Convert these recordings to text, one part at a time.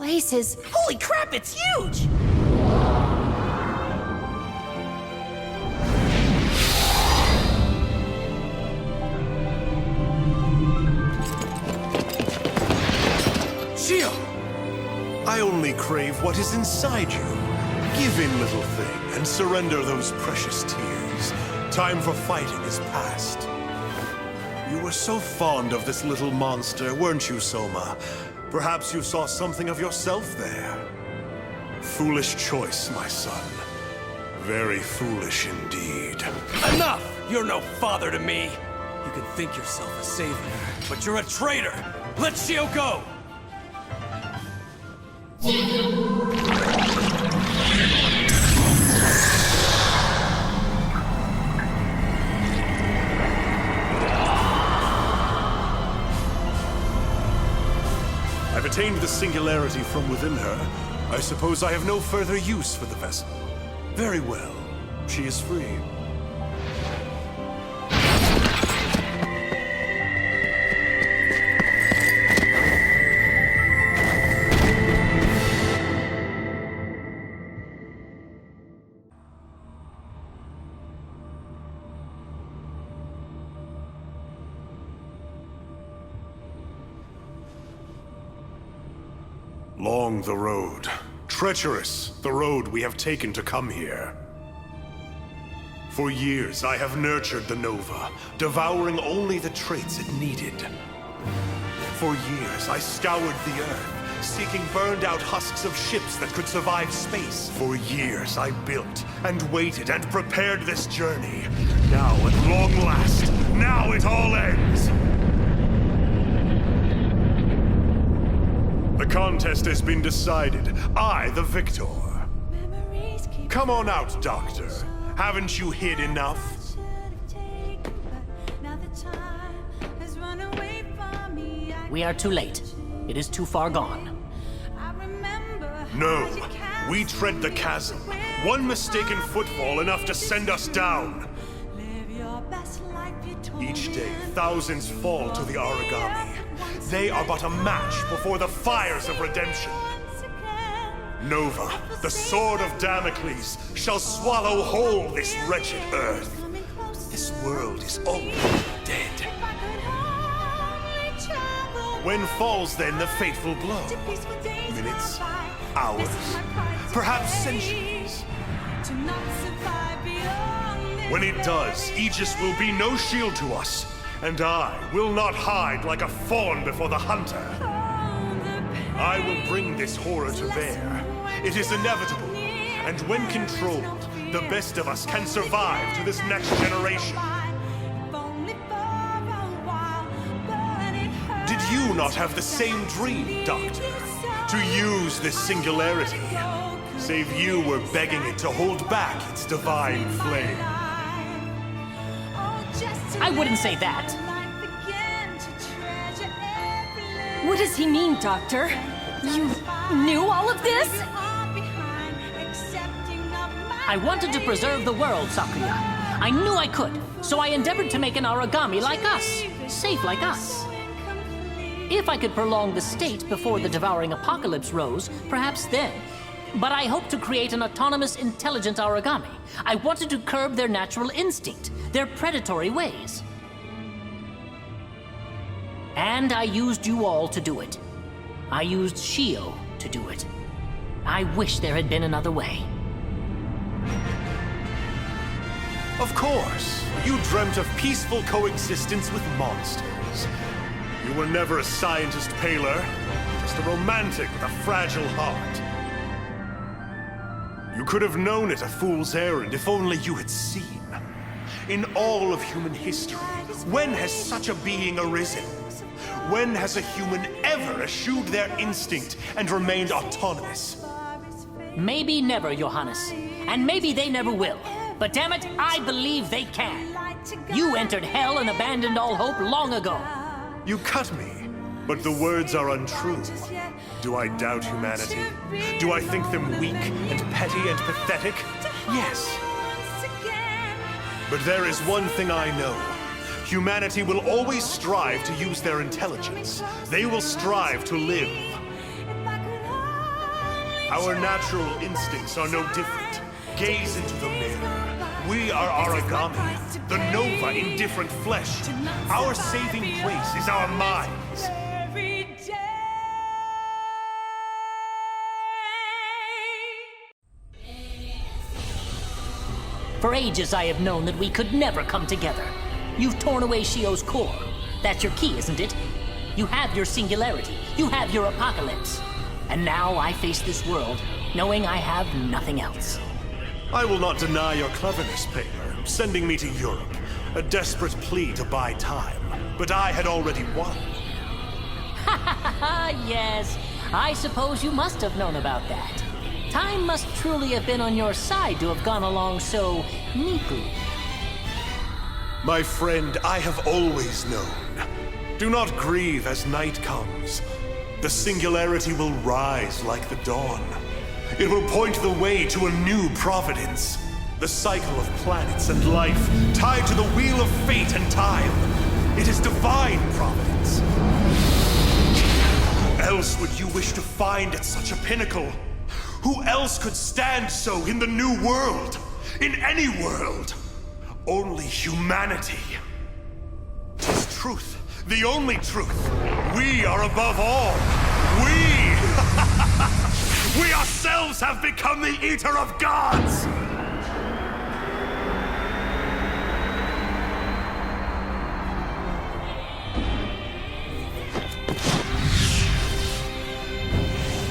place is... Holy crap, it's huge! Shio! I only crave what is inside you. Give in, little thing, and surrender those precious tears. Time for fighting is past. You were so fond of this little monster, weren't you, Soma? Perhaps you saw something of yourself there. Foolish choice, my son. Very foolish indeed. Enough! You're no father to me! You can think yourself a savior, but you're a traitor! Let Shio go! I've attained the singularity from within her. I suppose I have no further use for the vessel. Very well. She is free. Long the road. Treacherous the road we have taken to come here. For years I have nurtured the Nova, devouring only the traits it needed. For years I scoured the Earth, seeking burned-out husks of ships that could survive space. For years I built and waited and prepared this journey. Now, at long last, now it all ends! The contest has been decided. I, the victor. Come on out, Doctor. Haven't you hid enough? We are too late. It is too far gone. No. We tread the chasm. One mistaken footfall enough to send us down. Each day, thousands fall to the origami. They are but a match before the fires of redemption. Nova, the sword of Damocles, shall swallow whole this wretched earth. This world is already dead. When falls then the fateful blow? Minutes? Hours? Perhaps centuries? When it does, Aegis will be no shield to us. And I will not hide like a fawn before the hunter. I will bring this horror to bear. It is inevitable. And when controlled, the best of us can survive to this next generation. Did you not have the same dream, Doctor? To use this singularity? Save you were begging it to hold back its divine flame. I wouldn't say that. What does he mean, Doctor? You knew all of this? I wanted to preserve the world, Sakuya. I knew I could, so I endeavored to make an origami like us, safe like us. If I could prolong the state before the devouring apocalypse rose, perhaps then. But I hoped to create an autonomous, intelligent origami. I wanted to curb their natural instinct, their predatory ways. And I used you all to do it. I used Shio to do it. I wish there had been another way. Of course, you dreamt of peaceful coexistence with monsters. You were never a scientist, Paler. Just a romantic with a fragile heart. You could have known it a fool's errand if only you had seen. In all of human history, when has such a being arisen? When has a human ever eschewed their instinct and remained autonomous? Maybe never, Johannes. And maybe they never will. But damn it, I believe they can. You entered hell and abandoned all hope long ago. You cut me, but the words are untrue. Do I doubt humanity? Do I think them weak and petty and pathetic? Yes. But there is one thing I know. Humanity will always strive to use their intelligence. They will strive to live. Our natural instincts are no different. Gaze into the mirror. We are origami, the Nova in different flesh. Our saving place is our minds. For ages I have known that we could never come together. You've torn away Shio's core. That's your key, isn't it? You have your singularity. You have your apocalypse. And now I face this world, knowing I have nothing else. I will not deny your cleverness, Paler, sending me to Europe. A desperate plea to buy time. But I had already won. Ha ha ha, yes. I suppose you must have known about that. Time must truly have been on your side to have gone along so neatly. My friend, I have always known. Do not grieve as night comes. The singularity will rise like the dawn. It will point the way to a new providence. The cycle of planets and life, tied to the wheel of fate and time. It is divine providence. Who else would you wish to find at such a pinnacle? Who else could stand so in the new world? In any world? Only humanity. 'Tis truth, the only truth. We are above all. We ourselves have become the eater of gods!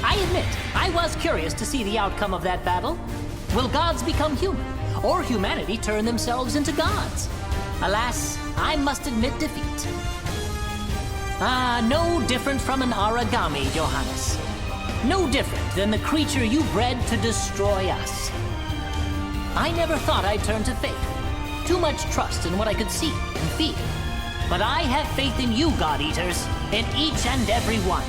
I admit, I was curious to see the outcome of that battle. Will gods become human, or humanity turn themselves into gods? Alas, I must admit defeat. No different from an origami, Johannes. No different than the creature you bred to destroy us. I never thought I'd turn to faith. Too much trust in what I could see and feel. But I have faith in you, God Eaters, in each and every one.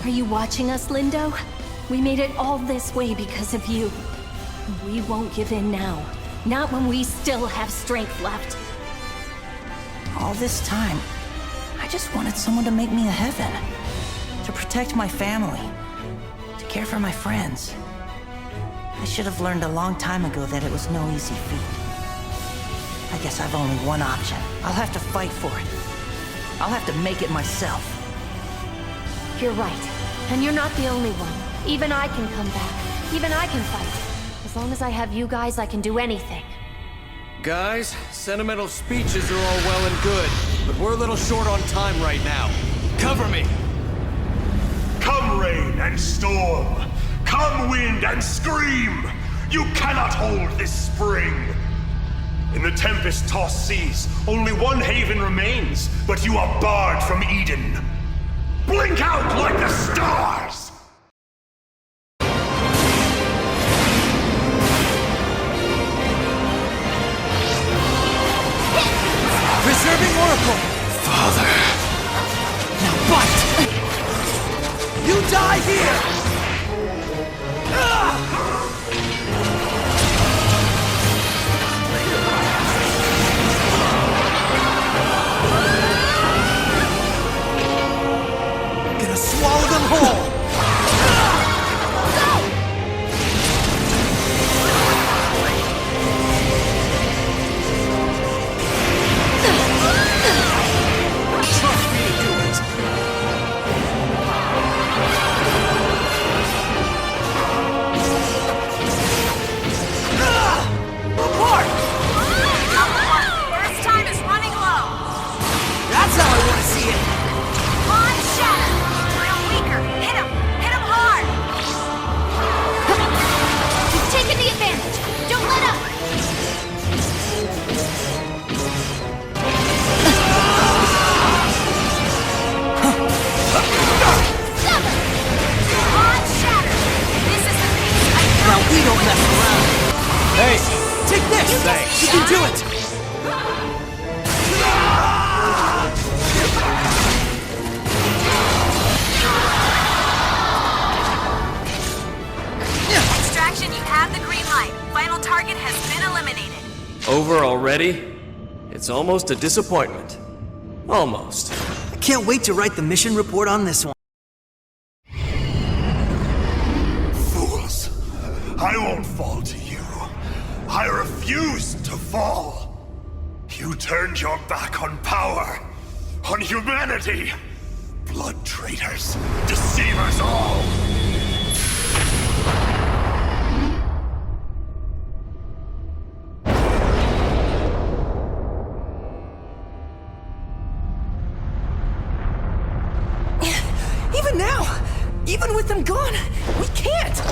Are you watching us, Lindo? We made it all this way because of you. We won't give in now. Not when we still have strength left. All this time, I just wanted someone to make me a heaven. To protect my family. To care for my friends. I should have learned a long time ago that it was no easy feat. I guess I've only one option. I'll have to fight for it. I'll have to make it myself. You're right. And you're not the only one. Even I can come back. Even I can fight. As long as I have you guys, I can do anything. Guys, sentimental speeches are all well and good, but we're a little short on time right now. Cover me! Come rain and storm! Come wind and scream! You cannot hold this spring! In the tempest-tossed seas, only one haven remains, but you are barred from Eden. Blink out like the stars! Preserving Oracle! Father. Now bite! You die here! Gonna swallow them whole! Trust me to do it! have the green light. Final target has been eliminated. Over already? It's almost a disappointment. Almost. I can't wait to write the mission report on this one. Fools! I won't fall to you. I refuse to fall. You turned your back on power, on humanity. Blood traitors, deceivers all. Even now, even with them gone, we can't.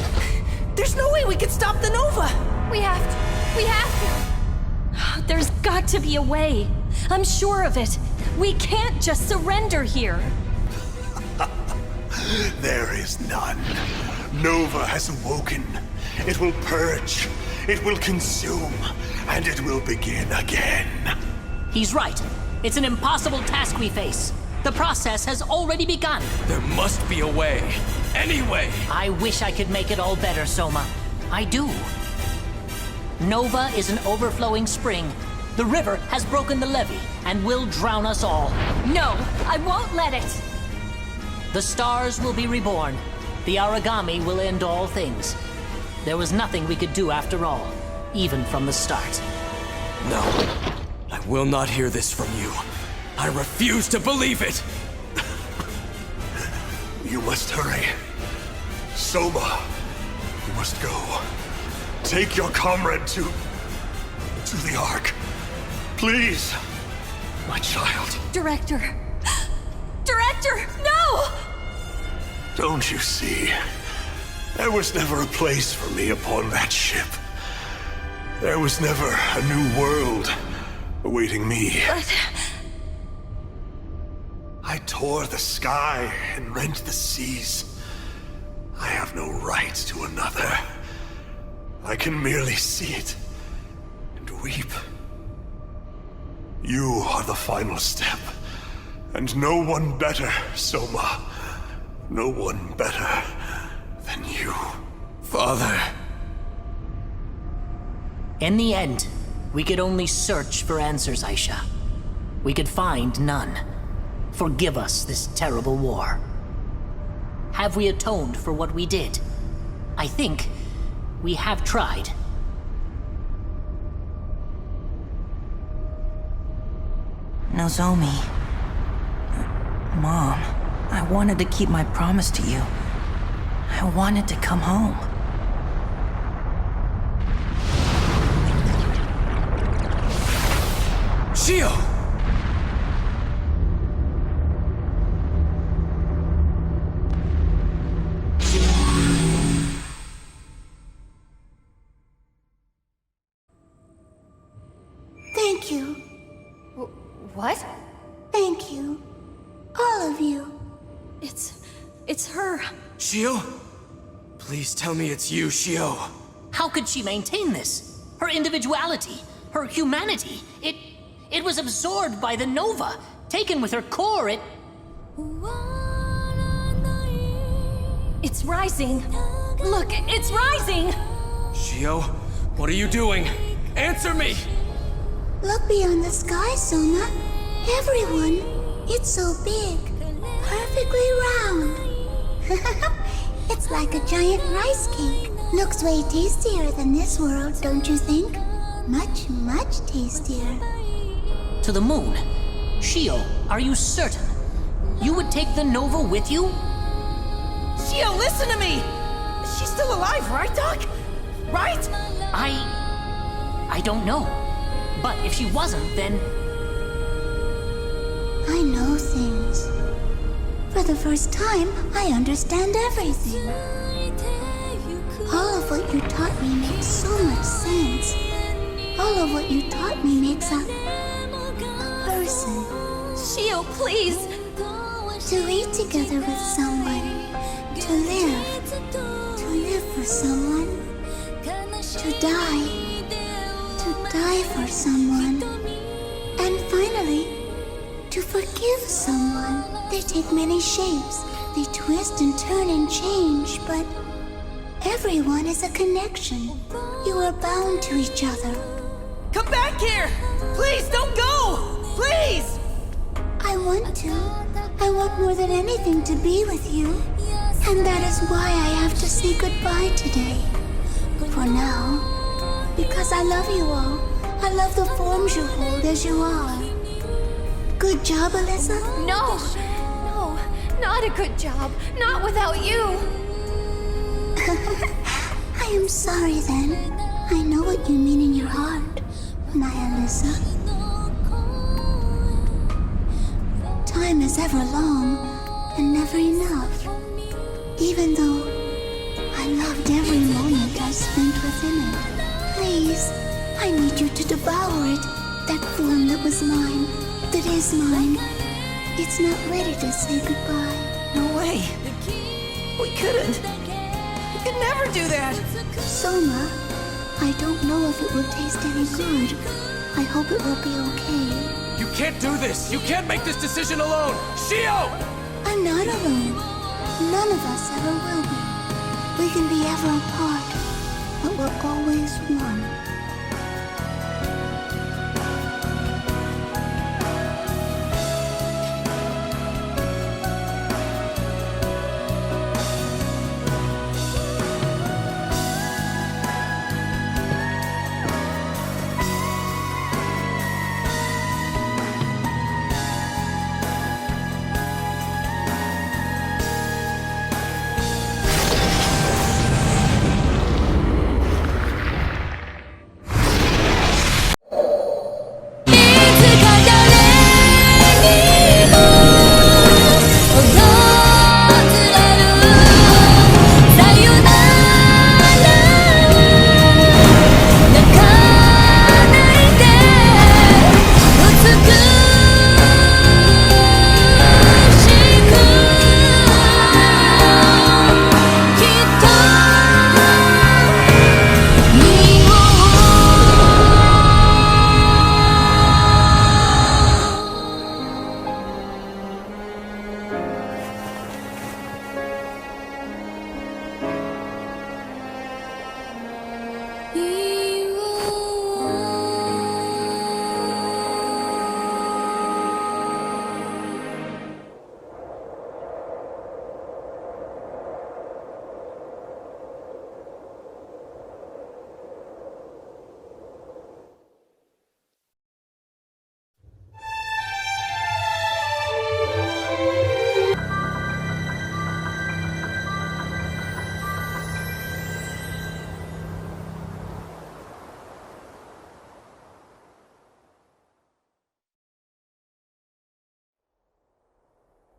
There's no way we could stop the Nova. We have to. There's got to be a way. I'm sure of it. We can't just surrender here. There is none. Nova has awoken. It will purge. It will consume. And it will begin again. He's right. It's an impossible task we face. The process has already begun. There must be a way. Any way. I wish I could make it all better, Soma. I do. Nova is an overflowing spring. The river has broken the levee and will drown us all. No, I won't let it. The stars will be reborn. The origami will end all things. There was nothing we could do after all, even from the start. No. I will not hear this from you. I refuse to believe it! You must hurry. Soma, you must go. Take your comrade to the Ark. Please, my child. Director. Director, no! Don't you see? There was never a place for me upon that ship. There was never a new world awaiting me. But... I tore the sky and rent the seas. I have no right to another. I can merely see it and weep. You are the final step, and no one better, Soma. No one better than you. Father. In the end, we could only search for answers, Aisha. We could find none. Forgive us this terrible war. Have we atoned for what we did? I think we have tried. Nozomi. Mom, I wanted to keep my promise to you. I wanted to come home. Shio! Thank you. What? Thank you. All of you. It's her. Shio? Please tell me it's you, Shio. How could she maintain this? Her individuality, her humanity, it was absorbed by the Nova, taken with her core, It's rising. Look, it's rising! Shio, what are you doing? Answer me! Look beyond the sky, Soma. Everyone. It's so big. Perfectly round. It's like a giant rice cake. Looks way tastier than this world, don't you think? Much, much tastier. to the moon. Shio, are you certain? You would take the Nova with you? Shio, listen to me! She's still alive, right, Doc? Right? I don't know. But if she wasn't, then... I know things. For the first time, I understand everything. All of what you taught me makes so much sense. All of what you taught me makes a person. Shio, please! To be together with someone. To live for someone. To die for someone. And finally, to forgive someone. They take many shapes. They twist and turn and change, but Everyone is a connection. You are bound to each other. Come back here! Please, don't go! Please! I want to. I want more than anything to be with you. And that is why I have to say goodbye today. For now. Because I love you all. I love the forms you hold as you are. Good job, Alyssa? No! No, not a good job. Not without you! I am sorry then. I know what you mean in your heart, my Alyssa. Time is ever long and never enough. Even though I loved every moment I spent within it. Please, I need you to devour it. That form that was mine, that is mine. It's not ready to say goodbye. No way. We couldn't. We could never do that. Soma, I don't know if it will taste any good. I hope it will be okay. You can't do this! You can't make this decision alone! Shio! I'm not alone. None of us ever will be. We can be ever apart, but we're always one.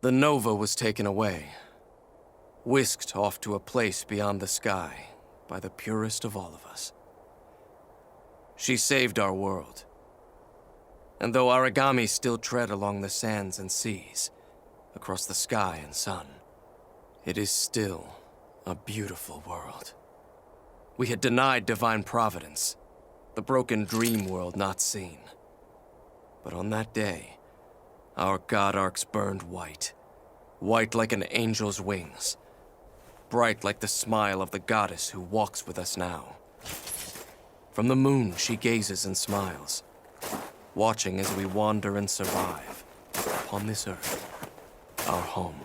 The Nova was taken away, whisked off to a place beyond the sky by the purest of all of us. She saved our world. And though origami still tread along the sands and seas, across the sky and sun, it is still a beautiful world. We had denied divine providence, the broken dream world not seen. But on that day, our god arcs burned white, white like an angel's wings, bright like the smile of the goddess who walks with us now. From the moon she gazes and smiles, watching as we wander and survive upon this earth, our home.